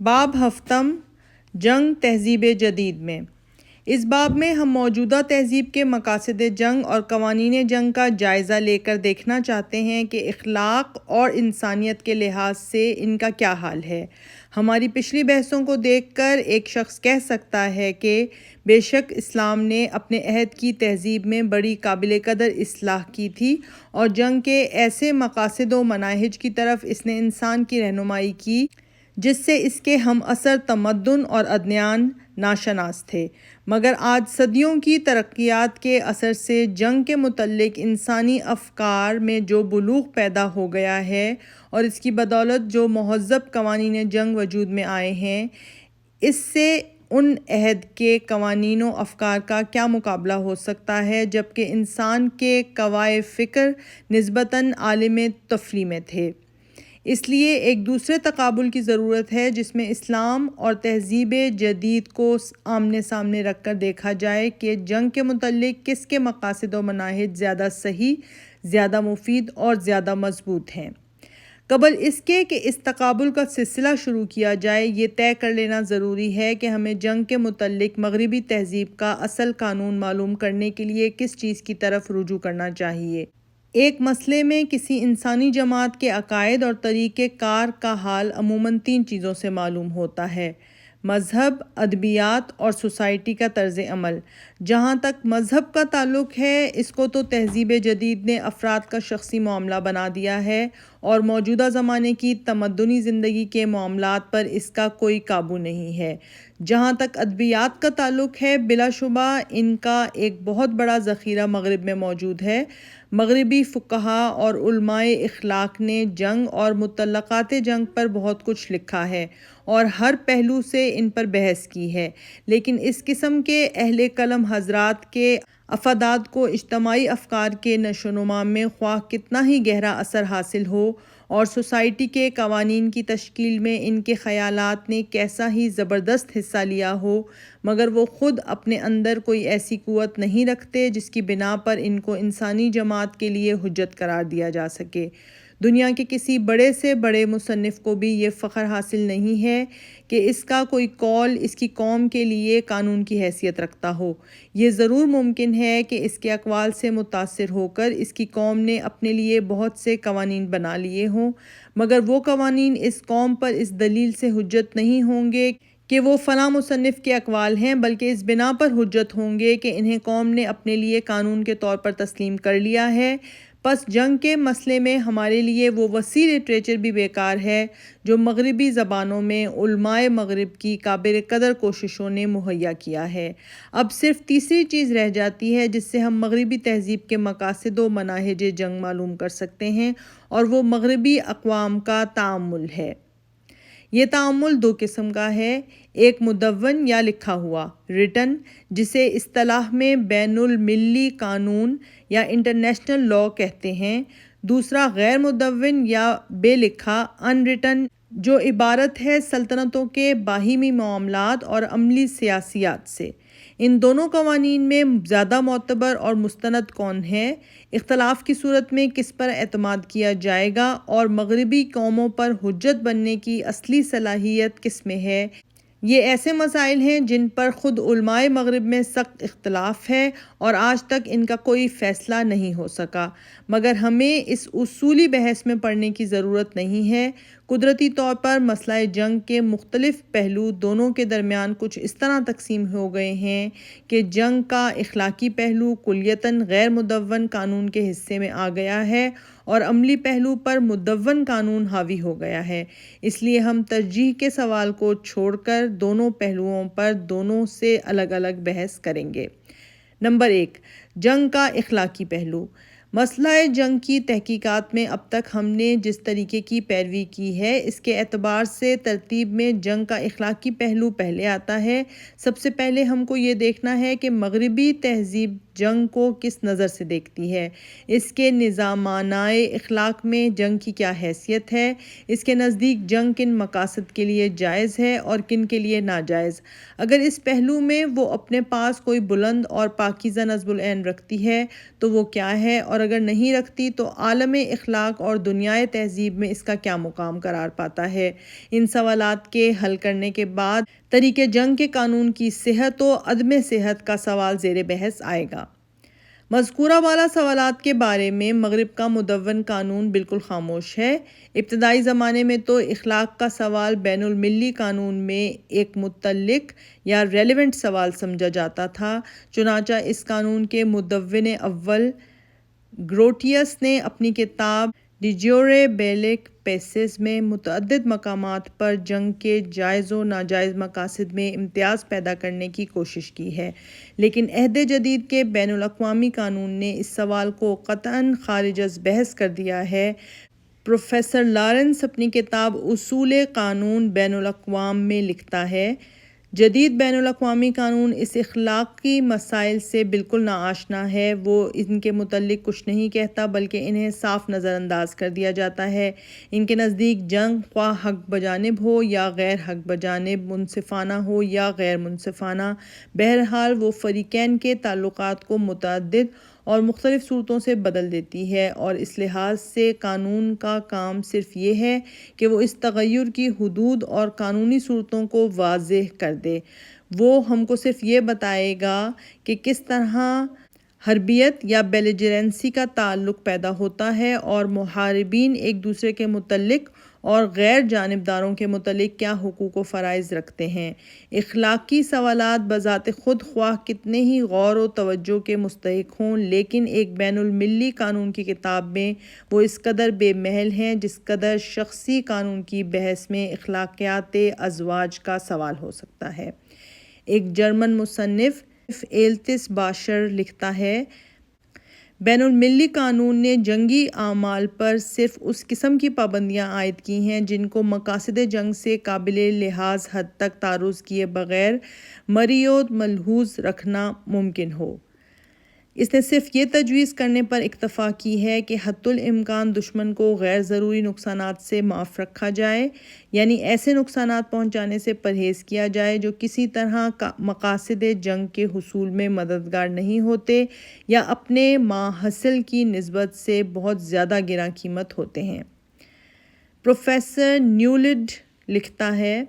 باب ہفتم جنگ تہذیب جدید میں۔ اس باب میں ہم موجودہ تہذیب کے مقاصد جنگ اور قوانین جنگ کا جائزہ لے کر دیکھنا چاہتے ہیں کہ اخلاق اور انسانیت کے لحاظ سے ان کا کیا حال ہے۔ ہماری پچھلی بحثوں کو دیکھ کر ایک شخص کہہ سکتا ہے کہ بے شک اسلام نے اپنے عہد کی تہذیب میں بڑی قابل قدر اصلاح کی تھی اور جنگ کے ایسے مقاصد و مناہج کی طرف اس نے انسان کی رہنمائی کی جس سے اس کے ہم اثر تمدن اور ادیان ناشناس تھے، مگر آج صدیوں کی ترقیات کے اثر سے جنگ کے متعلق انسانی افکار میں جو بلوغ پیدا ہو گیا ہے اور اس کی بدولت جو مہذب قوانین جنگ وجود میں آئے ہیں، اس سے ان عہد کے قوانین و افکار کا کیا مقابلہ ہو سکتا ہے جبکہ انسان کے قوائے فکر نسبتاً عالم تفلی میں تھے۔ اس لیے ایک دوسرے تقابل کی ضرورت ہے جس میں اسلام اور تہذیب جدید کو آمنے سامنے رکھ کر دیکھا جائے کہ جنگ کے متعلق کس کے مقاصد و مناہج زیادہ صحیح، زیادہ مفید اور زیادہ مضبوط ہیں۔ قبل اس کے کہ اس تقابل کا سلسلہ شروع کیا جائے، یہ طے کر لینا ضروری ہے کہ ہمیں جنگ کے متعلق مغربی تہذیب کا اصل قانون معلوم کرنے کے لیے کس چیز کی طرف رجوع کرنا چاہیے۔ ایک مسئلے میں کسی انسانی جماعت کے عقائد اور طریقہ کار کا حال عموماً 3 چیزوں سے معلوم ہوتا ہے: مذہب، ادبیات اور سوسائٹی کا طرز عمل۔ جہاں تک مذہب کا تعلق ہے، اس کو تو تہذیب جدید نے افراد کا شخصی معاملہ بنا دیا ہے اور موجودہ زمانے کی تمدنی زندگی کے معاملات پر اس کا کوئی قابو نہیں ہے۔ جہاں تک ادبیات کا تعلق ہے، بلا شبہ ان کا ایک بہت بڑا ذخیرہ مغرب میں موجود ہے۔ مغربی فقہاء اور علماء اخلاق نے جنگ اور متعلقات جنگ پر بہت کچھ لکھا ہے اور ہر پہلو سے ان پر بحث کی ہے، لیکن اس قسم کے اہل قلم حضرات کے افادات کو اجتماعی افکار کے نشو و نما میں خواہ کتنا ہی گہرا اثر حاصل ہو اور سوسائٹی کے قوانین کی تشکیل میں ان کے خیالات نے کیسا ہی زبردست حصہ لیا ہو، مگر وہ خود اپنے اندر کوئی ایسی قوت نہیں رکھتے جس کی بنا پر ان کو انسانی جماعت کے لیے حجت قرار دیا جا سکے۔ دنیا کے کسی بڑے سے بڑے مصنف کو بھی یہ فخر حاصل نہیں ہے کہ اس کا کوئی قول اس کی قوم کے لیے قانون کی حیثیت رکھتا ہو۔ یہ ضرور ممکن ہے کہ اس کے اقوال سے متاثر ہو کر اس کی قوم نے اپنے لیے بہت سے قوانین بنا لیے ہوں، مگر وہ قوانین اس قوم پر اس دلیل سے حجت نہیں ہوں گے کہ وہ فلاں مصنف کے اقوال ہیں، بلکہ اس بنا پر حجت ہوں گے کہ انہیں قوم نے اپنے لیے قانون کے طور پر تسلیم کر لیا ہے۔ پس جنگ کے مسئلے میں ہمارے لیے وہ وسیع لٹریچر بھی بیکار ہے جو مغربی زبانوں میں علماء مغرب کی قابل قدر کوششوں نے مہیا کیا ہے۔ اب صرف تیسری چیز رہ جاتی ہے جس سے ہم مغربی تہذیب کے مقاصد و مناہج جنگ معلوم کر سکتے ہیں، اور وہ مغربی اقوام کا تعامل ہے۔ یہ تعامل 2 قسم کا ہے: ایک مدون یا لکھا ہوا (ریٹن) جسے اصطلاح میں بین المللی قانون یا انٹرنیشنل لاء کہتے ہیں، دوسرا غیر مدون یا بے لکھا (ان ریٹن) جو عبارت ہے سلطنتوں کے باہمی معاملات اور عملی سیاسیات سے۔ ان دونوں قوانین میں زیادہ معتبر اور مستند کون ہے، اختلاف کی صورت میں کس پر اعتماد کیا جائے گا اور مغربی قوموں پر حجت بننے کی اصلی صلاحیت کس میں ہے، یہ ایسے مسائل ہیں جن پر خود علماء مغرب میں سخت اختلاف ہے اور آج تک ان کا کوئی فیصلہ نہیں ہو سکا، مگر ہمیں اس اصولی بحث میں پڑنے کی ضرورت نہیں ہے۔ قدرتی طور پر مسئلہ جنگ کے مختلف پہلو دونوں کے درمیان کچھ اس طرح تقسیم ہو گئے ہیں کہ جنگ کا اخلاقی پہلو کلیتاً غیر مدون قانون کے حصے میں آ گیا ہے اور عملی پہلو پر مدون قانون حاوی ہو گیا ہے۔ اس لیے ہم ترجیح کے سوال کو چھوڑ کر دونوں پہلوؤں پر دونوں سے الگ الگ بحث کریں گے۔ نمبر 1، جنگ کا اخلاقی پہلو۔ مسئلہ جنگ کی تحقیقات میں اب تک ہم نے جس طریقے کی پیروی کی ہے، اس کے اعتبار سے ترتیب میں جنگ کا اخلاقی پہلو پہلے آتا ہے۔ سب سے پہلے ہم کو یہ دیکھنا ہے کہ مغربی تہذیب جنگ کو کس نظر سے دیکھتی ہے، اس کے نظامانہ اخلاق میں جنگ کی کیا حیثیت ہے، اس کے نزدیک جنگ کن مقاصد کے لیے جائز ہے اور کن کے لیے ناجائز۔ اگر اس پہلو میں وہ اپنے پاس کوئی بلند اور پاکیزہ نصب العین رکھتی ہے تو وہ کیا ہے، اور اگر نہیں رکھتی تو عالم اخلاق اور دنیائے تہذیب میں اس کا کیا مقام قرار پاتا ہے۔ ان سوالات کے حل کرنے کے بعد طریقِ جنگ کے قانون کی صحت و عدم صحت کا سوال زیر بحث آئے گا۔ مذکورہ والا سوالات کے بارے میں مغرب کا مدون قانون بالکل خاموش ہے۔ ابتدائی زمانے میں تو اخلاق کا سوال بین المللی قانون میں ایک متعلق یا ریلیونٹ سوال سمجھا جاتا تھا، چنانچہ اس قانون کے مدون اول گروٹیئس نے اپنی کتاب ڈی جیورے بیلک پیسز میں متعدد مقامات پر جنگ کے جائز و ناجائز مقاصد میں امتیاز پیدا کرنے کی کوشش کی ہے، لیکن عہد جدید کے بین الاقوامی قانون نے اس سوال کو قطعاً خارج از بحث کر دیا ہے۔ پروفیسر لارنس اپنی کتاب اصول قانون بین الاقوام میں لکھتا ہے، جدید بین الاقوامی قانون اس اخلاقی مسائل سے بالکل ناآشنا ہے۔ وہ ان کے متعلق کچھ نہیں کہتا بلکہ انہیں صاف نظر انداز کر دیا جاتا ہے۔ ان کے نزدیک جنگ خواہ حق بجانب ہو یا غیر حق بجانب، منصفانہ ہو یا غیر منصفانہ، بہرحال وہ فریقین کے تعلقات کو متعدد اور مختلف صورتوں سے بدل دیتی ہے، اور اس لحاظ سے قانون کا کام صرف یہ ہے کہ وہ اس تغیر کی حدود اور قانونی صورتوں کو واضح کر دے۔ وہ ہم کو صرف یہ بتائے گا کہ کس طرح حربیت یا بیلیجرنسی کا تعلق پیدا ہوتا ہے اور محاربین ایک دوسرے کے متعلق اور غیر جانبداروں کے متعلق کیا حقوق و فرائض رکھتے ہیں۔ اخلاقی سوالات بذات خود خواہ کتنے ہی غور و توجہ کے مستحق ہوں، لیکن ایک بین المللی قانون کی کتاب میں وہ اس قدر بے محل ہیں جس قدر شخصی قانون کی بحث میں اخلاقیات ازواج کا سوال ہو سکتا ہے۔ ایک جرمن مصنف ایلتس باشر لکھتا ہے، بین المللی قانون نے جنگی اعمال پر صرف اس قسم کی پابندیاں عائد کی ہیں جن کو مقاصد جنگ سے قابل لحاظ حد تک تعرض کیے بغیر مرئی و ملحوظ رکھنا ممکن ہو۔ اس نے صرف یہ تجویز کرنے پر اکتفا کی ہے کہ حتی الامکان دشمن کو غیر ضروری نقصانات سے معاف رکھا جائے، یعنی ایسے نقصانات پہنچانے سے پرہیز کیا جائے جو کسی طرح مقاصد جنگ کے حصول میں مددگار نہیں ہوتے یا اپنے ماحصل کی نسبت سے بہت زیادہ گراں قیمت ہوتے ہیں۔ پروفیسر نیولڈ لکھتا ہے،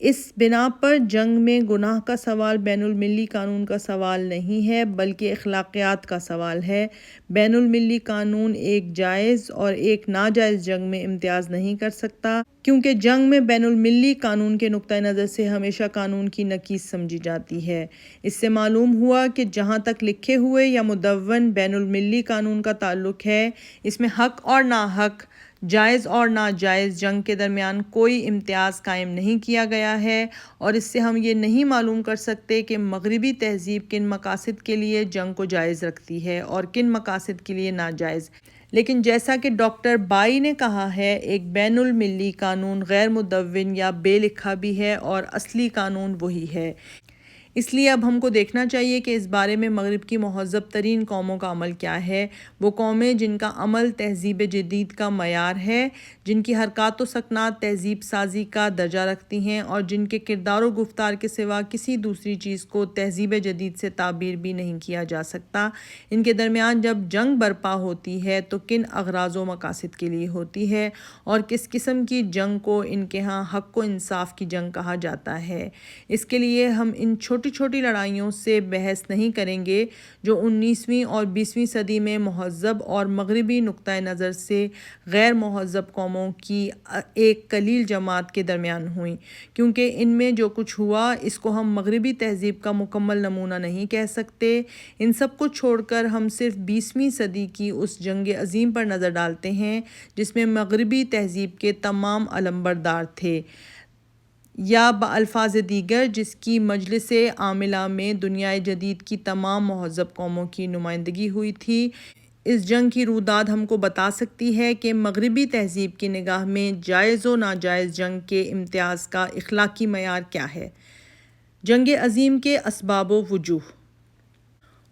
اس بنا پر جنگ میں گناہ کا سوال بین المللی قانون کا سوال نہیں ہے بلکہ اخلاقیات کا سوال ہے۔ بین المللی قانون ایک جائز اور ایک ناجائز جنگ میں امتیاز نہیں کر سکتا، کیونکہ جنگ میں بین المللی قانون کے نقطہ نظر سے ہمیشہ قانون کی نقیض سمجھی جاتی ہے۔ اس سے معلوم ہوا کہ جہاں تک لکھے ہوئے یا مدون بین المللی قانون کا تعلق ہے، اس میں حق اور ناحق، جائز اور ناجائز جنگ کے درمیان کوئی امتیاز قائم نہیں کیا گیا ہے، اور اس سے ہم یہ نہیں معلوم کر سکتے کہ مغربی تہذیب کن مقاصد کے لیے جنگ کو جائز رکھتی ہے اور کن مقاصد کے لیے ناجائز۔ لیکن جیسا کہ ڈاکٹر بائی نے کہا ہے، ایک بین المللی قانون غیر مدون یا بے لکھا بھی ہے اور اصلی قانون وہی ہے۔ اس لیے اب ہم کو دیکھنا چاہیے کہ اس بارے میں مغرب کی مہذب ترین قوموں کا عمل کیا ہے۔ وہ قومیں جن کا عمل تہذیب جدید کا معیار ہے، جن کی حرکات و سکنات تہذیب سازی کا درجہ رکھتی ہیں اور جن کے کردار و گفتار کے سوا کسی دوسری چیز کو تہذیب جدید سے تعبیر بھی نہیں کیا جا سکتا، ان کے درمیان جب جنگ برپا ہوتی ہے تو کن اغراض و مقاصد کے لیے ہوتی ہے اور کس قسم کی جنگ کو ان کے ہاں حق و انصاف کی جنگ کہا جاتا ہے۔ اس کے لیے ہم ان چھوٹی لڑائیوں سے بحث نہیں کریں گے جو 19ویں اور 20ویں صدی میں مہذب اور مغربی نقطہ نظر سے غیر مہذب قوموں کی ایک قلیل جماعت کے درمیان ہوئیں، کیونکہ ان میں جو کچھ ہوا اس کو ہم مغربی تہذیب کا مکمل نمونہ نہیں کہہ سکتے۔ ان سب کو چھوڑ کر ہم صرف 20ویں صدی کی اس جنگ عظیم پر نظر ڈالتے ہیں جس میں مغربی تہذیب کے تمام علمبردار تھے، یا بالفاظ دیگر جس کی مجلس عاملہ میں دنیائے جدید کی تمام مہذب قوموں کی نمائندگی ہوئی تھی۔ اس جنگ کی روداد ہم کو بتا سکتی ہے کہ مغربی تہذیب کی نگاہ میں جائز و ناجائز جنگ کے امتیاز کا اخلاقی معیار کیا ہے۔ جنگ عظیم کے اسباب و وجوہ۔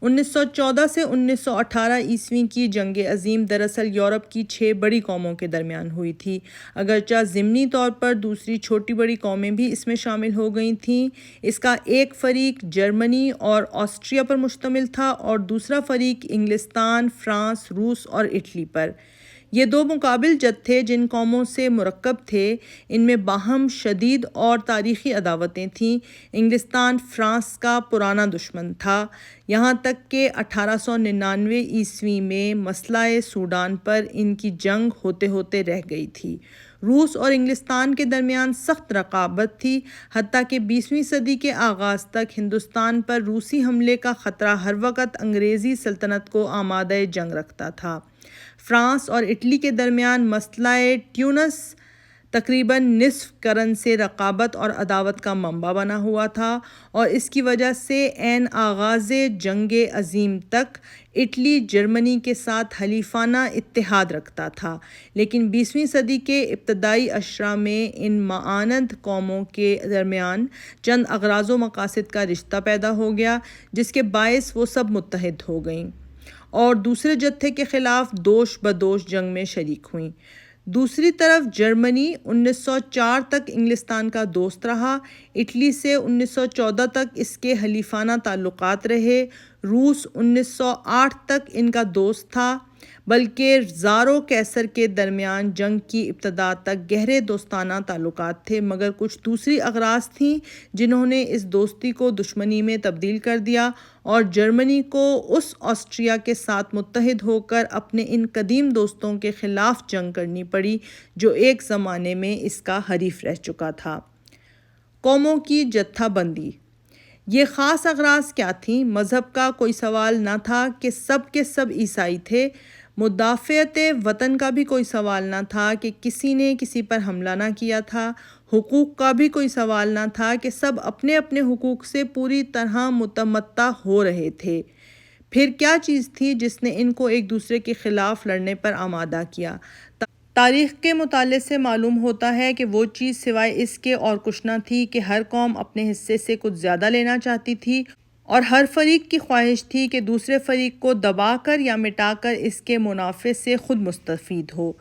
1914 سے 1918 عیسوی کی جنگ عظیم دراصل یورپ کی 6 بڑی قوموں کے درمیان ہوئی تھی، اگرچہ ضمنی طور پر دوسری چھوٹی بڑی قومیں بھی اس میں شامل ہو گئی تھیں۔ اس کا ایک فریق جرمنی اور آسٹریا پر مشتمل تھا اور دوسرا فریق انگلستان، فرانس، روس اور اٹلی پر۔ یہ 2 مقابل جد تھے جن قوموں سے مرکب تھے، ان میں باہم شدید اور تاریخی عداوتیں تھیں۔ انگلستان فرانس کا پرانا دشمن تھا، یہاں تک کہ 1899 عیسوی میں مسئلہ سوڈان پر ان کی جنگ ہوتے ہوتے رہ گئی تھی۔ روس اور انگلستان کے درمیان سخت رقابت تھی، حتیٰ کہ 20ویں صدی کے آغاز تک ہندوستان پر روسی حملے کا خطرہ ہر وقت انگریزی سلطنت کو آمادہ جنگ رکھتا تھا۔ فرانس اور اٹلی کے درمیان مسئلہ ٹیونس تقریباً نصف قرن سے رقابت اور عداوت کا منبع بنا ہوا تھا، اور اس کی وجہ سے عین آغاز جنگ عظیم تک اٹلی جرمنی کے ساتھ حلیفانہ اتحاد رکھتا تھا، لیکن 20ویں صدی کے ابتدائی اشرا میں ان معاند قوموں کے درمیان چند اغراض و مقاصد کا رشتہ پیدا ہو گیا، جس کے باعث وہ سب متحد ہو گئیں اور دوسرے جتھے کے خلاف دوش بدوش جنگ میں شریک ہوئیں۔ دوسری طرف جرمنی 1904 تک انگلستان کا دوست رہا، اٹلی سے 1914 تک اس کے حلیفانہ تعلقات رہے، روس 1908 تک ان کا دوست تھا، بلکہ زار و قیصر کے درمیان جنگ کی ابتدا تک گہرے دوستانہ تعلقات تھے، مگر کچھ دوسری اغراض تھیں جنہوں نے اس دوستی کو دشمنی میں تبدیل کر دیا، اور جرمنی کو اس آسٹریا کے ساتھ متحد ہو کر اپنے ان قدیم دوستوں کے خلاف جنگ کرنی پڑی جو ایک زمانے میں اس کا حریف رہ چکا تھا۔ قوموں کی جتھہ بندی۔ یہ خاص اغراض کیا تھیں؟ مذہب کا کوئی سوال نہ تھا کہ سب کے سب عیسائی تھے، مدافعت وطن کا بھی کوئی سوال نہ تھا کہ کسی نے کسی پر حملہ نہ کیا تھا، حقوق کا بھی کوئی سوال نہ تھا کہ سب اپنے اپنے حقوق سے پوری طرح متمتع ہو رہے تھے۔ پھر کیا چیز تھی جس نے ان کو ایک دوسرے کے خلاف لڑنے پر آمادہ کیا؟ تاریخ کے مطالعے سے معلوم ہوتا ہے کہ وہ چیز سوائے اس کے اور کچھ نہ تھی کہ ہر قوم اپنے حصے سے کچھ زیادہ لینا چاہتی تھی، اور ہر فریق کی خواہش تھی کہ دوسرے فریق کو دبا کر یا مٹا کر اس کے منافع سے خود مستفید ہو۔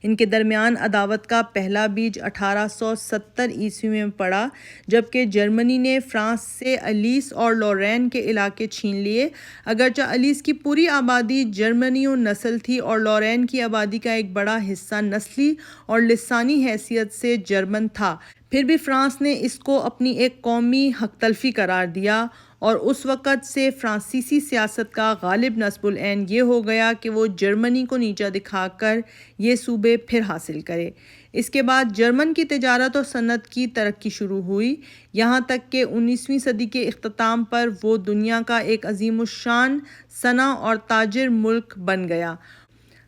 ان کے درمیان عداوت کا پہلا بیج 1870 عیسوی میں پڑا، جبکہ جرمنی نے فرانس سے الیس اور لورین کے علاقے چھین لیے۔ اگرچہ الیس کی پوری آبادی جرمنیوں نسل تھی اور لورین کی آبادی کا ایک بڑا حصہ نسلی اور لسانی حیثیت سے جرمن تھا، پھر بھی فرانس نے اس کو اپنی ایک قومی حق تلفی قرار دیا، اور اس وقت سے فرانسیسی سیاست کا غالب نصب العین یہ ہو گیا کہ وہ جرمنی کو نیچا دکھا کر یہ صوبے پھر حاصل کرے۔ اس کے بعد جرمن کی تجارت اور صنعت کی ترقی شروع ہوئی، یہاں تک کہ 19ویں صدی کے اختتام پر وہ دنیا کا ایک عظیم الشان صنع اور تاجر ملک بن گیا۔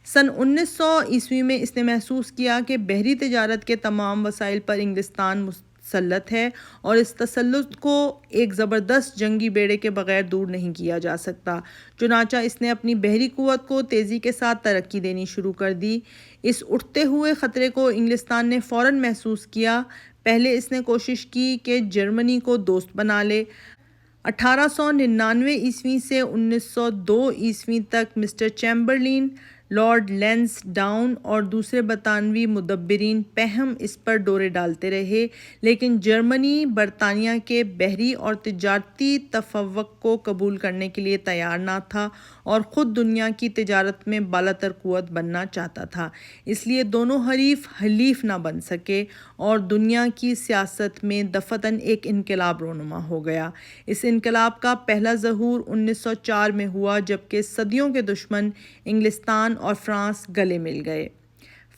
سن 1900 عیسوی میں اس نے محسوس کیا کہ بحری تجارت کے تمام وسائل پر انگلستان مسلط ہے، اور اس تسلط کو ایک زبردست جنگی بیڑے کے بغیر دور نہیں کیا جا سکتا۔ چنانچہ اس نے اپنی بحری قوت کو تیزی کے ساتھ ترقی دینی شروع کر دی۔ اس اٹھتے ہوئے خطرے کو انگلستان نے فوراً محسوس کیا۔ پہلے اس نے کوشش کی کہ جرمنی کو دوست بنا لے۔ 1899 عیسوی سے 1902 عیسوی تک mister Chamberlain, lord Lansdowne اور دوسرے برطانوی مدبرین پہم اس پر ڈورے ڈالتے رہے، لیکن جرمنی برطانیہ کے بحری اور تجارتی تفوق کو قبول کرنے کے لیے تیار نہ تھا اور خود دنیا کی تجارت میں بالاتر قوت بننا چاہتا تھا۔ اس لیے دونوں حریف حلیف نہ بن سکے اور دنیا کی سیاست میں دفعتاً ایک انقلاب رونما ہو گیا۔ اس انقلاب کا پہلا ظہور 1904 میں ہوا، جبکہ صدیوں کے دشمن انگلستان اور فرانس گلے مل گئے۔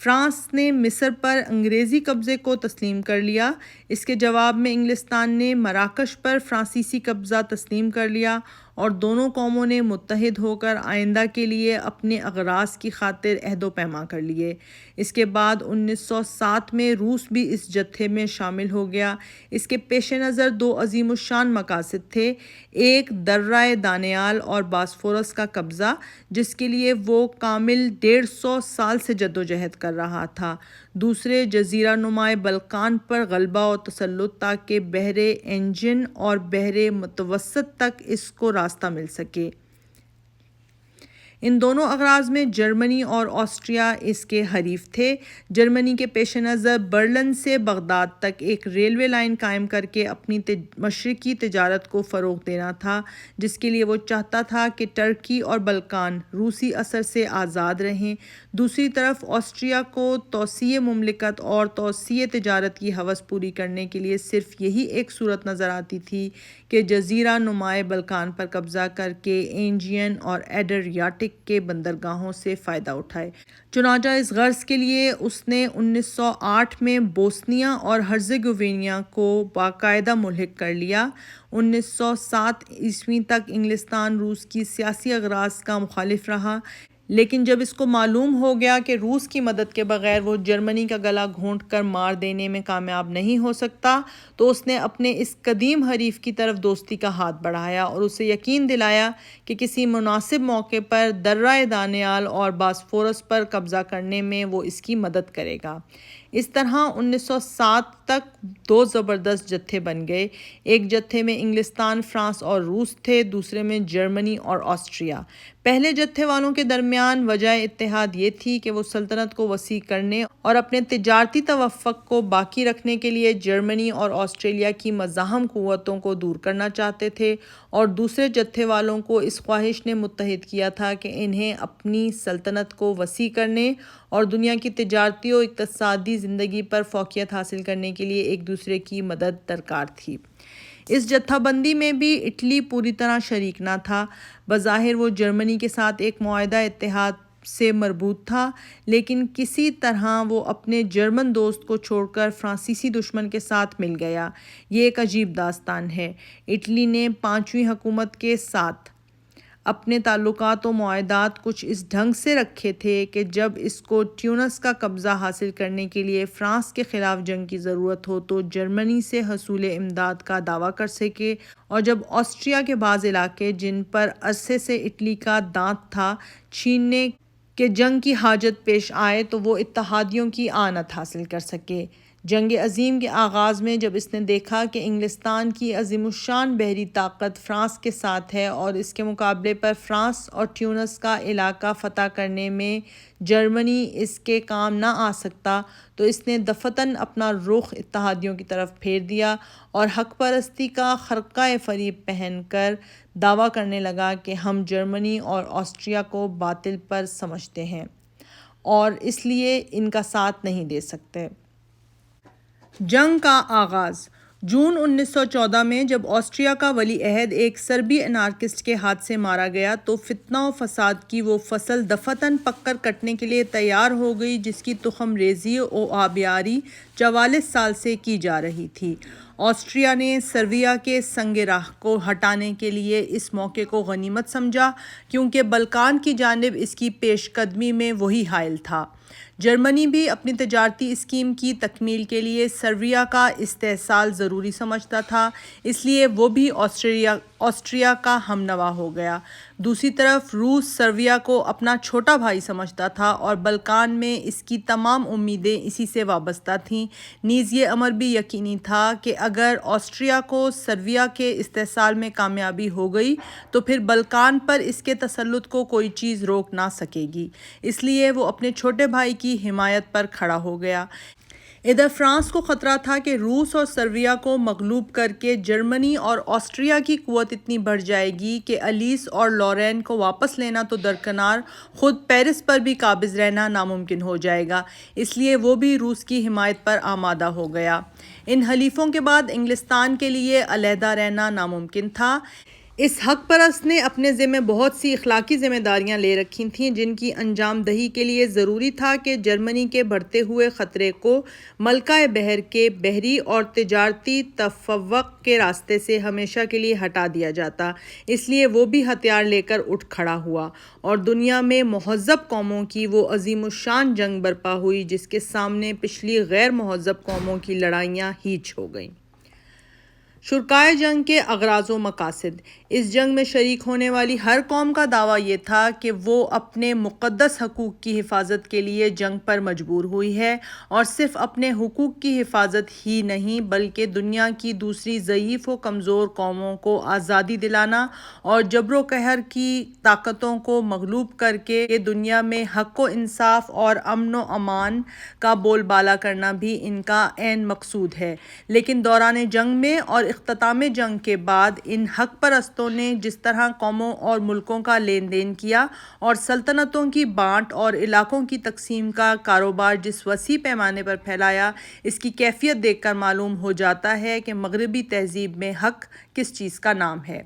فرانس نے مصر پر انگریزی قبضے کو تسلیم کر لیا۔ اس کے جواب میں انگلستان نے مراکش پر فرانسیسی قبضہ تسلیم کر لیا، اور دونوں قوموں نے متحد ہو کر آئندہ کے لیے اپنے اغراض کی خاطر عہد و پیمان کر لیے۔ اس کے بعد 1907 میں روس بھی اس جتھے میں شامل ہو گیا۔ اس کے پیش نظر 2 عظیم الشان مقاصد تھے، ایک درہ دانیال اور باسفورس کا قبضہ، جس کے لیے وہ کامل 150 سال سے جدوجہد کر رہا تھا، دوسرے جزیرہ نمائے بلقان پر غلبہ و تسلط تاکہ بحر انجن اور بحر متوسط تک اس کو راستہ مل سکے۔ ان دونوں اغراض میں جرمنی اور آسٹریا اس کے حریف تھے۔ جرمنی کے پیش نظر برلن سے بغداد تک ایک ریلوے لائن قائم کر کے اپنی مشرقی تجارت کو فروغ دینا تھا، جس کے لیے وہ چاہتا تھا کہ ٹرکی اور بلقان روسی اثر سے آزاد رہیں۔ دوسری طرف آسٹریا کو توسیع مملکت اور توسیع تجارت کی ہوس پوری کرنے کے لیے صرف یہی ایک صورت نظر آتی تھی کہ جزیرہ نمائے بلقان پر قبضہ کر کے اینجین اور ایڈریاٹک کے بندرگاہوں سے فائدہ اٹھائے۔ چنانچہ اس غرض کے لیے اس نے 1908 میں بوسنیا اور ہرزیگوینیا کو باقاعدہ ملحق کر لیا۔ 1907 تک انگلستان روس کی سیاسی اغراض کا مخالف رہا، لیکن جب اس کو معلوم ہو گیا کہ روس کی مدد کے بغیر وہ جرمنی کا گلا گھونٹ کر مار دینے میں کامیاب نہیں ہو سکتا، تو اس نے اپنے اس قدیم حریف کی طرف دوستی کا ہاتھ بڑھایا اور اسے یقین دلایا کہ کسی مناسب موقع پر درہ دانیال اور باسفورس پر قبضہ کرنے میں وہ اس کی مدد کرے گا۔ اس طرح 1907 تک دو زبردست جتھے بن گئے۔ ایک جتھے میں انگلستان، فرانس اور روس تھے، دوسرے میں جرمنی اور آسٹریا۔ پہلے جتھے والوں کے درمیان وجہ اتحاد یہ تھی کہ وہ سلطنت کو وسیع کرنے اور اپنے تجارتی توافق کو باقی رکھنے کے لیے جرمنی اور آسٹریلیا کی مزاحم قوتوں کو دور کرنا چاہتے تھے، اور دوسرے جتھے والوں کو اس خواہش نے متحد کیا تھا کہ انہیں اپنی سلطنت کو وسیع کرنے اور دنیا کی تجارتی و اقتصادی زندگی پر فوقیت حاصل کرنے کے لیے ایک دوسرے کی مدد درکار تھی۔ اس جتھہ بندی میں بھی اٹلی پوری طرح شریک نہ تھا۔ بظاہر وہ جرمنی کے ساتھ ایک معاہدہ اتحاد سے مربوط تھا، لیکن کسی طرح وہ اپنے جرمن دوست کو چھوڑ کر فرانسیسی دشمن کے ساتھ مل گیا۔ یہ ایک عجیب داستان ہے۔ اٹلی نے پانچویں حکومت کے ساتھ اپنے تعلقات و معاہدات کچھ اس ڈھنگ سے رکھے تھے کہ جب اس کو ٹیونس کا قبضہ حاصل کرنے کے لیے فرانس کے خلاف جنگ کی ضرورت ہو تو جرمنی سے حصول امداد کا دعویٰ کر سکے، اور جب آسٹریا کے بعض علاقے جن پر عرصے سے اٹلی کا دانت تھا چھیننے کے جنگ کی حاجت پیش آئے تو وہ اتحادیوں کی اعانت حاصل کر سکے۔ جنگ عظیم کے آغاز میں جب اس نے دیکھا کہ انگلستان کی عظیم الشان بحری طاقت فرانس کے ساتھ ہے اور اس کے مقابلے پر فرانس اور ٹیونس کا علاقہ فتح کرنے میں جرمنی اس کے کام نہ آ سکتا، تو اس نے دفعتاً اپنا رخ اتحادیوں کی طرف پھیر دیا اور حق پرستی کا خرقہ فریب پہن کر دعویٰ کرنے لگا کہ ہم جرمنی اور آسٹریا کو باطل پر سمجھتے ہیں اور اس لیے ان کا ساتھ نہیں دے سکتے۔ جنگ کا آغاز جون 1914 میں جب آسٹریا کا ولی عہد ایک سربی انارکسٹ کے ہاتھ سے مارا گیا تو فتنہ و فساد کی وہ فصل دفعتاً پک کر کٹنے کے لیے تیار ہو گئی جس کی تخم ریزی و آبیاری 44 سال سے کی جا رہی تھی۔ آسٹریا نے سرویا کے سنگ راہ کو ہٹانے کے لیے اس موقع کو غنیمت سمجھا، کیونکہ بلقان کی جانب اس کی پیش قدمی میں وہی حائل تھا۔ جرمنی بھی اپنی تجارتی اسکیم کی تکمیل کے لیے سرویا کا استحصال ضروری سمجھتا تھا، اس لیے وہ بھی آسٹریا کا ہم نوا ہو گیا۔ دوسری طرف روس سرویا کو اپنا چھوٹا بھائی سمجھتا تھا اور بلقان میں اس کی تمام امیدیں اسی سے وابستہ تھیں۔ نیز یہ امر بھی یقینی تھا کہ اگر آسٹریا کو سرویا کے استحصال میں کامیابی ہو گئی تو پھر بلقان پر اس کے تسلط کو کوئی چیز روک نہ سکے گی، اس لیے وہ اپنے چھوٹے بھائی کی حمایت پر کھڑا ہو گیا۔ ادھر فرانس کو خطرہ تھا کہ روس اور سرویا کو مغلوب کر کے جرمنی اور آسٹریا کی قوت اتنی بڑھ جائے گی کہ الیس اور لورین کو واپس لینا تو درکنار، خود پیرس پر بھی قابض رہنا ناممکن ہو جائے گا، اس لیے وہ بھی روس کی حمایت پر آمادہ ہو گیا۔ ان حلیفوں کے بعد انگلستان کے لیے علیحدہ رہنا ناممکن تھا۔ اس حق پرست نے اپنے ذمہ بہت سی اخلاقی ذمہ داریاں لے رکھی تھیں جن کی انجام دہی کے لیے ضروری تھا کہ جرمنی کے بڑھتے ہوئے خطرے کو ملکہ بحر کے بحری اور تجارتی تفوق کے راستے سے ہمیشہ کے لیے ہٹا دیا جاتا۔ اس لیے وہ بھی ہتھیار لے کر اٹھ کھڑا ہوا اور دنیا میں مہذب قوموں کی وہ عظیم الشان جنگ برپا ہوئی جس کے سامنے پچھلی غیر مہذب قوموں کی لڑائیاں ہیچ ہو گئیں۔ شرکائے جنگ کے اغراض و مقاصد۔ اس جنگ میں شریک ہونے والی ہر قوم کا دعویٰ یہ تھا کہ وہ اپنے مقدس حقوق کی حفاظت کے لیے جنگ پر مجبور ہوئی ہے، اور صرف اپنے حقوق کی حفاظت ہی نہیں بلکہ دنیا کی دوسری ضعیف و کمزور قوموں کو آزادی دلانا اور جبر و قہر کی طاقتوں کو مغلوب کر کے دنیا میں حق و انصاف اور امن و امان کا بول بالا کرنا بھی ان کا عین مقصود ہے۔ لیکن دوران جنگ میں اور اختتام جنگ کے بعد ان حق پرستوں نے جس طرح قوموں اور ملکوں کا لین دین کیا اور سلطنتوں کی بانٹ اور علاقوں کی تقسیم کا کاروبار جس وسیع پیمانے پر پھیلایا، اس کی کیفیت دیکھ کر معلوم ہو جاتا ہے کہ مغربی تہذیب میں حق کس چیز کا نام ہے۔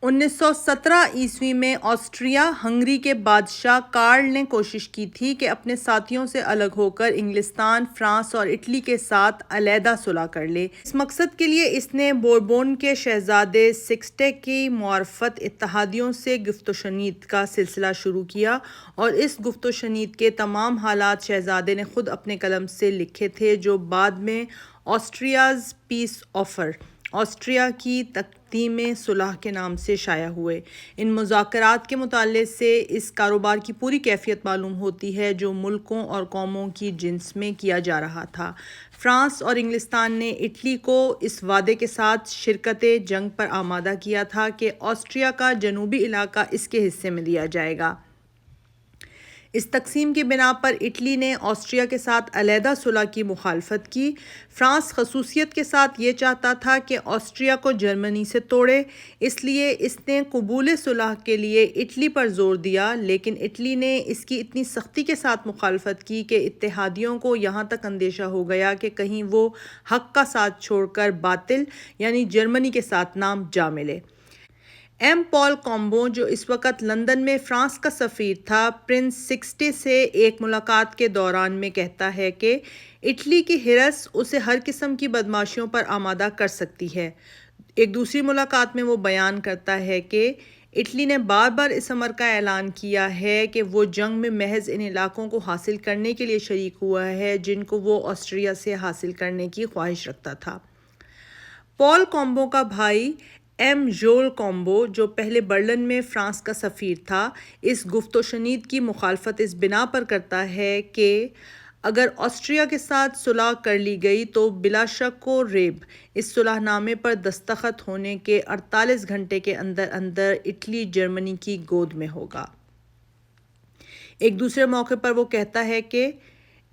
1917 میں آسٹریا ہنگری کے بادشاہ کارل نے کوشش کی تھی کہ اپنے ساتھیوں سے الگ ہو کر انگلستان، فرانس اور اٹلی کے ساتھ علیحدہ صلح کر لے۔ اس مقصد کے لیے اس نے بوربون کے شہزادے سکسٹے کی معرفت اتحادیوں سے گفت و شنید کا سلسلہ شروع کیا، اور اس گفت و شنید کے تمام حالات شہزادے نے خود اپنے قلم سے لکھے تھے، جو بعد میں آسٹریاز پیس آفر، آسٹریا کی تقدیم صلح کے نام سے شائع ہوئے۔ ان مذاکرات کے مطالعے سے اس کاروبار کی پوری کیفیت معلوم ہوتی ہے جو ملکوں اور قوموں کی جنس میں کیا جا رہا تھا۔ فرانس اور انگلستان نے اٹلی کو اس وعدے کے ساتھ شرکت جنگ پر آمادہ کیا تھا کہ آسٹریا کا جنوبی علاقہ اس کے حصے میں دیا جائے گا۔ اس تقسیم کی بنا پر اٹلی نے آسٹریا کے ساتھ علیحدہ صلح کی مخالفت کی۔ فرانس خصوصیت کے ساتھ یہ چاہتا تھا کہ آسٹریا کو جرمنی سے توڑے، اس لیے اس نے قبول صلح کے لیے اٹلی پر زور دیا، لیکن اٹلی نے اس کی اتنی سختی کے ساتھ مخالفت کی کہ اتحادیوں کو یہاں تک اندیشہ ہو گیا کہ کہیں وہ حق کا ساتھ چھوڑ کر باطل یعنی جرمنی کے ساتھ نام جا ملے۔ ایم پال کومبو، جو اس وقت لندن میں فرانس کا سفیر تھا، پرنس سکسٹے سے ایک ملاقات کے دوران میں کہتا ہے کہ اٹلی کی حرص اسے ہر قسم کی بدمعاشیوں پر آمادہ کر سکتی ہے۔ ایک دوسری ملاقات میں وہ بیان کرتا ہے کہ اٹلی نے بار بار اس امر کا اعلان کیا ہے کہ وہ جنگ میں محض ان علاقوں کو حاصل کرنے کے لیے شریک ہوا ہے جن کو وہ آسٹریا سے حاصل کرنے کی خواہش رکھتا تھا۔ پال کومبو کا بھائی ایم ژول کومبو، جو پہلے برلن میں فرانس کا سفیر تھا، اس گفت و شنید کی مخالفت اس بنا پر کرتا ہے کہ اگر آسٹریا کے ساتھ صلح کر لی گئی تو بلا شک و ریب اس صلح نامے پر دستخط ہونے کے 48 گھنٹے کے اندر اندر اٹلی جرمنی کی گود میں ہوگا۔ ایک دوسرے موقع پر وہ کہتا ہے کہ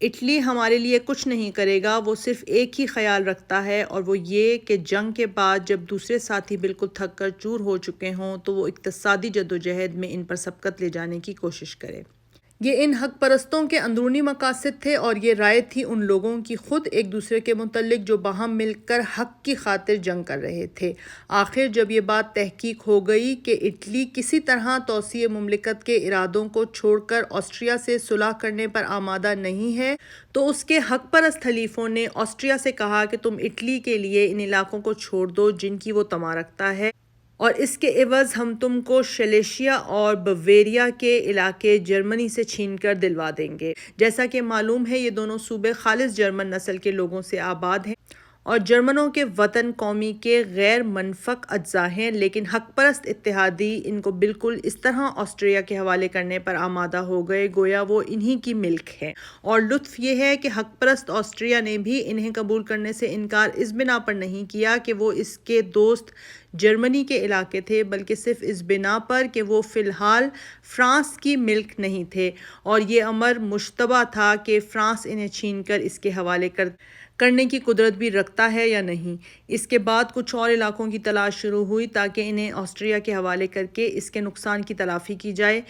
اٹلی ہمارے لیے کچھ نہیں کرے گا، وہ صرف ایک ہی خیال رکھتا ہے، اور وہ یہ کہ جنگ کے بعد جب دوسرے ساتھی بالکل تھک کر چور ہو چکے ہوں تو وہ اقتصادی جدوجہد میں ان پر سبقت لے جانے کی کوشش کرے۔ یہ ان حق پرستوں کے اندرونی مقاصد تھے، اور یہ رائے تھی ان لوگوں کی خود ایک دوسرے کے متعلق جو باہم مل کر حق کی خاطر جنگ کر رہے تھے۔ آخر جب یہ بات تحقیق ہو گئی کہ اٹلی کسی طرح توسیع مملکت کے ارادوں کو چھوڑ کر آسٹریا سے صلح کرنے پر آمادہ نہیں ہے، تو اس کے حق پرست حلیفوں نے آسٹریا سے کہا کہ تم اٹلی کے لیے ان علاقوں کو چھوڑ دو جن کی وہ طمع رکھتا ہے، اور اس کے عوض ہم تم کو شلیشیا اور بویریا کے علاقے جرمنی سے چھین کر دلوا دیں گے۔ جیسا کہ معلوم ہے یہ دونوں صوبے خالص جرمن نسل کے لوگوں سے آباد ہیں اور جرمنوں کے وطن قومی کے غیر منفک اجزاء ہیں، لیکن حق پرست اتحادی ان کو بالکل اس طرح آسٹریا کے حوالے کرنے پر آمادہ ہو گئے گویا وہ انہی کی ملک ہے۔ اور لطف یہ ہے کہ حق پرست آسٹریا نے بھی انہیں قبول کرنے سے انکار اس بنا پر نہیں کیا کہ وہ اس کے دوست جرمنی کے علاقے تھے، بلکہ صرف اس بنا پر کہ وہ فی الحال فرانس کی ملک نہیں تھے، اور یہ امر مشتبہ تھا کہ فرانس انہیں چھین کر اس کے حوالے کرنے کی قدرت بھی رکھتا ہے یا نہیں۔ اس کے بعد کچھ اور علاقوں کی تلاش شروع ہوئی تاکہ انہیں آسٹریا کے حوالے کر کے اس کے نقصان کی تلافی کی جائے۔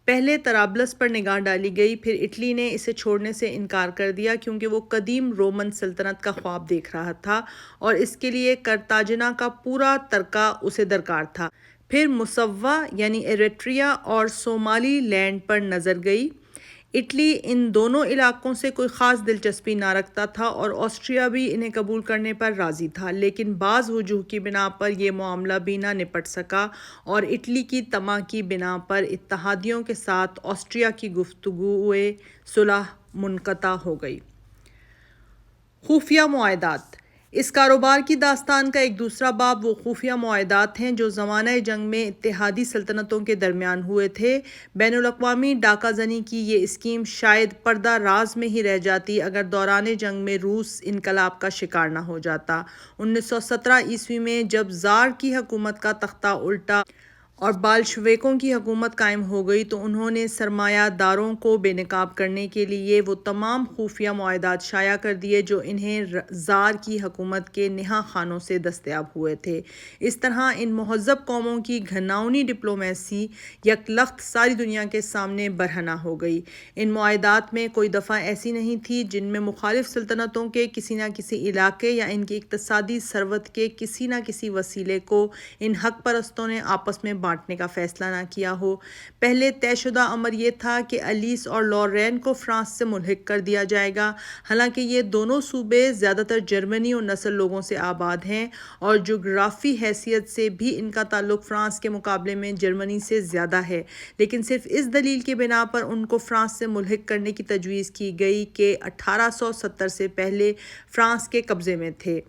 پہلے طرابلس پر نگاہ ڈالی گئی، پھر اٹلی نے اسے چھوڑنے سے انکار کر دیا کیونکہ وہ قدیم رومن سلطنت کا خواب دیکھ رہا تھا اور اس کے لیے کرتاجنا کا پورا ترکہ اسے درکار تھا۔ پھر مسوا یعنی ایریٹریا اور صومالی لینڈ پر نظر گئی۔ اٹلی ان دونوں علاقوں سے کوئی خاص دلچسپی نہ رکھتا تھا اور آسٹریا بھی انہیں قبول کرنے پر راضی تھا، لیکن بعض وجوہ کی بنا پر یہ معاملہ بھی نہ نپٹ سکا اور اٹلی کی طمع کی بنا پر اتحادیوں کے ساتھ آسٹریا کی گفتگوئے صلح منقطع ہو گئی۔ خفیہ معاہدات۔ اس کاروبار کی داستان کا ایک دوسرا باب وہ خفیہ معاہدات ہیں جو زمانہ جنگ میں اتحادی سلطنتوں کے درمیان ہوئے تھے۔ بین الاقوامی ڈاکہ زنی کی یہ اسکیم شاید پردہ راز میں ہی رہ جاتی اگر دوران جنگ میں روس انقلاب کا شکار نہ ہو جاتا۔ 1917 میں جب زار کی حکومت کا تختہ الٹا اور بالشویکوں کی حکومت قائم ہو گئی تو انہوں نے سرمایہ داروں کو بے نقاب کرنے کے لیے وہ تمام خفیہ معاہدات شائع کر دیے جو انہیں زار کی حکومت کے نہا خانوں سے دستیاب ہوئے تھے۔ اس طرح ان مہذب قوموں کی گھناؤنی ڈپلومیسی یک لخت ساری دنیا کے سامنے برہنہ ہو گئی۔ ان معاہدات میں کوئی دفعہ ایسی نہیں تھی جن میں مخالف سلطنتوں کے کسی نہ کسی علاقے یا ان کی اقتصادی ثروت کے کسی نہ کسی وسیلے کو ان حق پرستوں نے آپس میں بانٹنے کا فیصلہ نہ کیا ہو۔ پہلے طے شدہ امر یہ تھا کہ الیس اور لورین کو فرانس سے ملحق کر دیا جائے گا، حالانکہ یہ دونوں صوبے زیادہ تر جرمنی اور نسل لوگوں سے آباد ہیں اور جغرافی حیثیت سے بھی ان کا تعلق فرانس کے مقابلے میں جرمنی سے زیادہ ہے، لیکن صرف اس دلیل کی بنا پر ان کو فرانس سے ملحق کرنے کی تجویز کی گئی کہ 1870 سے پہلے فرانس کے قبضے میں تھے۔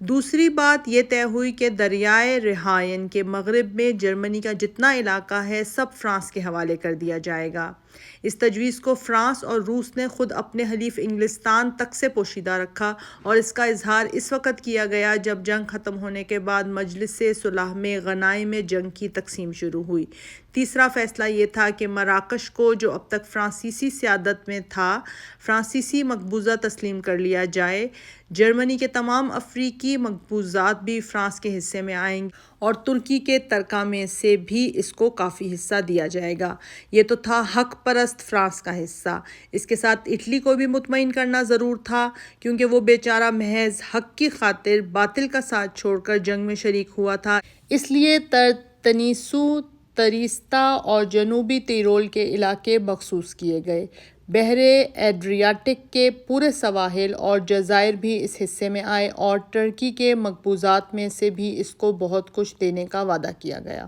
دوسری بات یہ طے ہوئی کہ دریائے رہائن کے مغرب میں جرمنی کا جتنا علاقہ ہے سب فرانس کے حوالے کر دیا جائے گا۔ اس تجویز کو فرانس اور روس نے خود اپنے حلیف انگلستان تک سے پوشیدہ رکھا اور اس کا اظہار اس وقت کیا گیا جب جنگ ختم ہونے کے بعد مجلس صلح میں غنائم جنگ کی تقسیم شروع ہوئی۔ تیسرا فیصلہ یہ تھا کہ مراکش کو جو اب تک فرانسیسی سیادت میں تھا فرانسیسی مقبوضہ تسلیم کر لیا جائے۔ جرمنی کے تمام افریقی مقبوضات بھی فرانس کے حصے میں آئیں گے اور ترکی کے ترکہ میں سے بھی اس کو کافی حصہ دیا جائے گا۔ یہ تو تھا حق پرست فرانس کا حصہ۔ اس کے ساتھ اٹلی کو بھی مطمئن کرنا ضرور تھا کیونکہ وہ بیچارہ محض حق کی خاطر باطل کا ساتھ چھوڑ کر جنگ میں شریک ہوا تھا، اس لیے ترتنیسو، تریستا اور جنوبی تیرول کے علاقے مخصوص کیے گئے۔ بحر ایڈریاٹک کے پورے سواحل اور جزائر بھی اس حصے میں آئے اور ترکی کے مقبوضات میں سے بھی اس کو بہت کچھ دینے کا وعدہ کیا گیا۔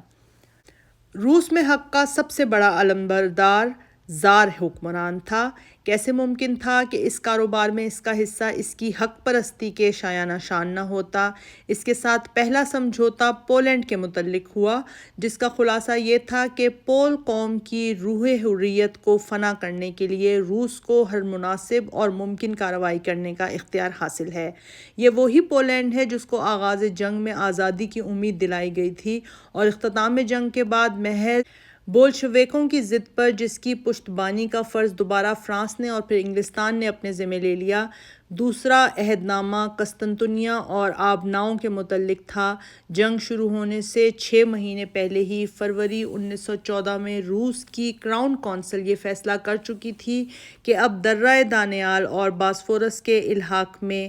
روس میں حق کا سب سے بڑا علمبردار زار حکمران تھا۔ کیسے ممکن تھا کہ اس کاروبار میں اس کا حصہ اس کی حق پرستی کے شایانہ شان نہ ہوتا؟ اس کے ساتھ پہلا سمجھوتا پولینڈ کے متعلق ہوا جس کا خلاصہ یہ تھا کہ پول قوم کی روح حریت کو فنا کرنے کے لیے روس کو ہر مناسب اور ممکن کارروائی کرنے کا اختیار حاصل ہے۔ یہ وہی پولینڈ ہے جس کو آغاز جنگ میں آزادی کی امید دلائی گئی تھی اور اختتام جنگ کے بعد محض بولشویکوں کی ضد پر جس کی پشتبانی کا فرض دوبارہ فرانس نے اور پھر انگلستان نے اپنے ذمہ لے لیا۔ دوسرا عہد نامہ قسطنطنیہ اور آبناؤں کے متعلق تھا۔ جنگ شروع ہونے سے 6 مہینے پہلے ہی فروری 1914 میں روس کی کراؤن کونسل یہ فیصلہ کر چکی تھی کہ اب درہ دانیال اور باسفورس کے الحاق میں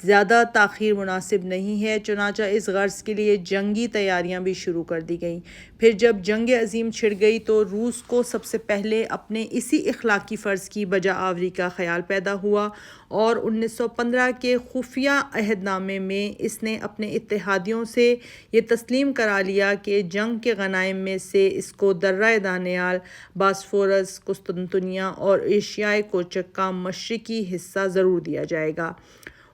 زیادہ تاخیر مناسب نہیں ہے، چنانچہ اس غرض کے لیے جنگی تیاریاں بھی شروع کر دی گئیں۔ پھر جب جنگ عظیم چھڑ گئی تو روس کو سب سے پہلے اپنے اسی اخلاقی فرض کی بجا آوری کا خیال پیدا ہوا اور 1915 کے خفیہ عہد نامے میں اس نے اپنے اتحادیوں سے یہ تسلیم کرا لیا کہ جنگ کے غنائم میں سے اس کو درہ دانیال، باسفورس، قسطنطنیہ اور ایشیائے کوچک کا مشرقی حصہ ضرور دیا جائے گا۔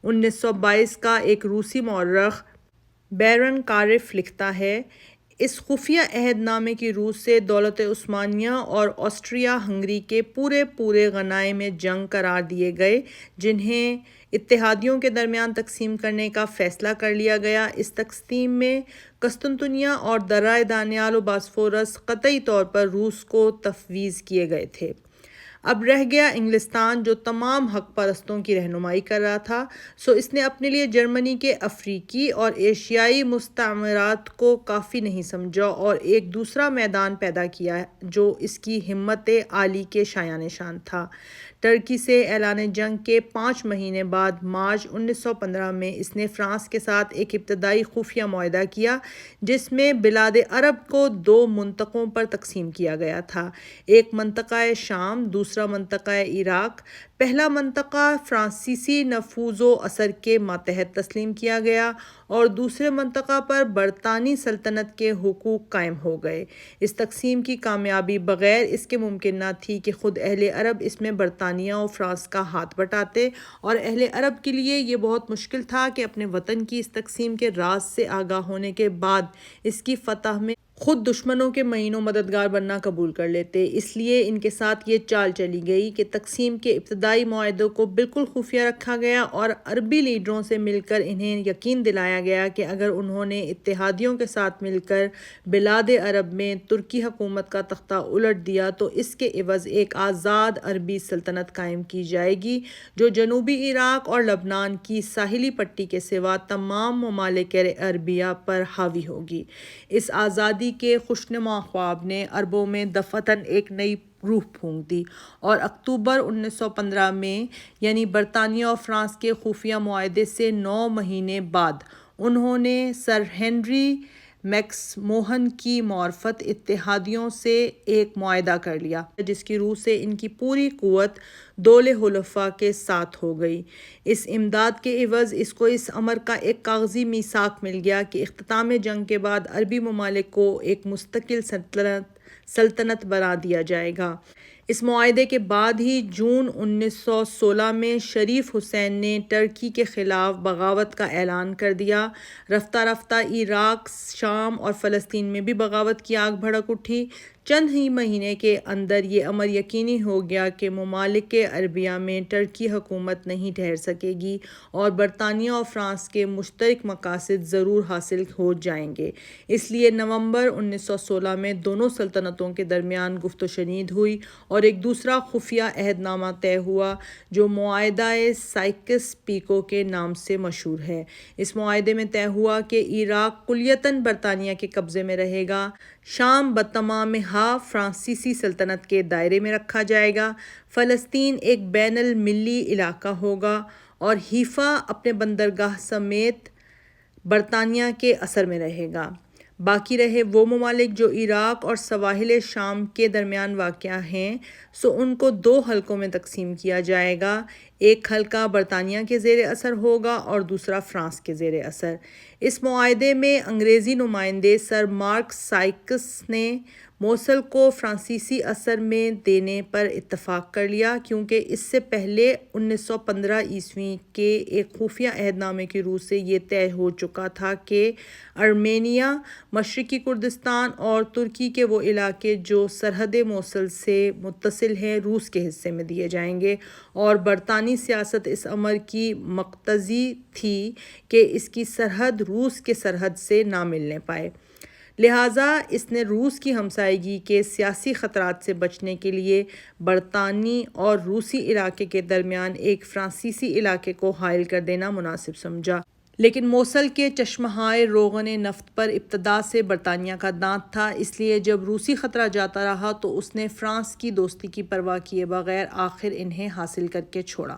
1922 کا ایک روسی مورخ بیرن کارف لکھتا ہے، اس خفیہ عہد نامے کی روس سے دولت عثمانیہ اور آسٹریا ہنگری کے پورے غنائم جنگ قرار دیے گئے جنہیں اتحادیوں کے درمیان تقسیم کرنے کا فیصلہ کر لیا گیا۔ اس تقسیم میں قسطنطنیہ اور درہ دانیال و باسفورس قطعی طور پر روس کو تفویض کیے گئے تھے۔ اب رہ گیا انگلستان جو تمام حق پرستوں کی رہنمائی کر رہا تھا، سو اس نے اپنے لیے جرمنی کے افریقی اور ایشیائی مستعمرات کو کافی نہیں سمجھا اور ایک دوسرا میدان پیدا کیا جو اس کی ہمت عالی کے شایان شان تھا۔ ترکی سے اعلان جنگ کے 5 مہینے بعد مارچ 1915 میں اس نے فرانس کے ساتھ ایک ابتدائی خفیہ معاہدہ کیا جس میں بلاد عرب کو 2 منطقوں پر تقسیم کیا گیا تھا، ایک منطقہ شام، دوسرا دوسرا منطقہ عراق، پہلا منطقہ فرانسیسی نفوذ و اثر کے ماتحت تسلیم کیا گیا اور دوسرے منطقہ پر برطانوی سلطنت کے حقوق قائم ہو گئے۔ اس تقسیم کی کامیابی بغیر اس کے ممکن نہ تھی کہ خود اہل عرب اس میں برطانیہ و فرانس کا ہاتھ بٹاتے، اور اہل عرب کے لیے یہ بہت مشکل تھا کہ اپنے وطن کی اس تقسیم کے راز سے آگاہ ہونے کے بعد اس کی فتح میں خود دشمنوں کے معین و مددگار بننا قبول کر لیتے۔ اس لیے ان کے ساتھ یہ چال چلی گئی کہ تقسیم کے ابتدائی معاہدوں کو بالکل خفیہ رکھا گیا اور عربی لیڈروں سے مل کر انہیں یقین دلایا گیا کہ اگر انہوں نے اتحادیوں کے ساتھ مل کر بلاد عرب میں ترکی حکومت کا تختہ الٹ دیا تو اس کے عوض ایک آزاد عربی سلطنت قائم کی جائے گی جو جنوبی عراق اور لبنان کی ساحلی پٹی کے سوا تمام ممالک عربیہ پر حاوی ہوگی۔ اس آزادی کے خوشنما خواب نے عربوں میں دفعتاً ایک نئی روح پھونک دی، اور اکتوبر 1915 میں یعنی برطانیہ اور فرانس کے خفیہ معاہدے سے 9 مہینے بعد انہوں نے سر ہنری میکس موہن کی معرفت اتحادیوں سے ایک معاہدہ کر لیا جس کی روح سے ان کی پوری قوت دول حلفاء کے ساتھ ہو گئی۔ اس امداد کے عوض اس کو اس امر کا ایک کاغذی میثاق مل گیا کہ اختتام جنگ کے بعد عربی ممالک کو ایک مستقل سلطنت بنا دیا جائے گا۔ اس معاہدے کے بعد ہی جون 1916 میں شریف حسین نے ترکی کے خلاف بغاوت کا اعلان کر دیا۔ رفتہ رفتہ عراق، شام اور فلسطین میں بھی بغاوت کی آگ بھڑک اٹھی۔ چند ہی مہینے کے اندر یہ امر یقینی ہو گیا کہ ممالک عربیہ میں ترکی حکومت نہیں ٹھہر سکے گی اور برطانیہ اور فرانس کے مشترک مقاصد ضرور حاصل ہو جائیں گے۔ اس لیے نومبر 1916 میں دونوں سلطنتوں کے درمیان گفت و شنید ہوئی اور ایک دوسرا خفیہ عہد نامہ طے ہوا جو معاہدہ سائکس پیکو کے نام سے مشہور ہے۔ اس معاہدے میں طے ہوا کہ عراق کلیتاً برطانیہ کے قبضے میں رہے گا، شام بتمامہا فرانسیسی سلطنت کے دائرے میں رکھا جائے گا، فلسطین ایک بین المللی علاقہ ہوگا اور حیفا اپنے بندرگاہ سمیت برطانیہ کے اثر میں رہے گا۔ باقی رہے وہ ممالک جو عراق اور سواحل شام کے درمیان واقع ہیں سو ان کو 2 حلقوں میں تقسیم کیا جائے گا، ایک حلقہ برطانیہ کے زیر اثر ہوگا اور دوسرا فرانس کے زیر اثر۔ اس معاہدے میں انگریزی نمائندے سر مارک سائکس نے موصل کو فرانسیسی اثر میں دینے پر اتفاق کر لیا کیونکہ اس سے پہلے 1915 عیسوی کے ایک خفیہ عہد نامے کی روح سے یہ طے ہو چکا تھا کہ ارمینیا، مشرقی کردستان اور ترکی کے وہ علاقے جو سرحد موصل سے متصل ہیں روس کے حصے میں دیے جائیں گے، اور برطانوی سیاست اس امر کی مقتضی تھی کہ اس کی سرحد روس کے سرحد سے نہ ملنے پائے، لہٰذا اس نے روس کی ہمسائیگی کے سیاسی خطرات سے بچنے کے لیے برطانوی اور روسی علاقے کے درمیان ایک فرانسیسی علاقے کو حائل کر دینا مناسب سمجھا۔ لیکن موصل کے چشمہائے روغن نفت پر ابتدا سے برطانیہ کا دانت تھا، اس لیے جب روسی خطرہ جاتا رہا تو اس نے فرانس کی دوستی کی پرواہ کیے بغیر آخر انہیں حاصل کر کے چھوڑا۔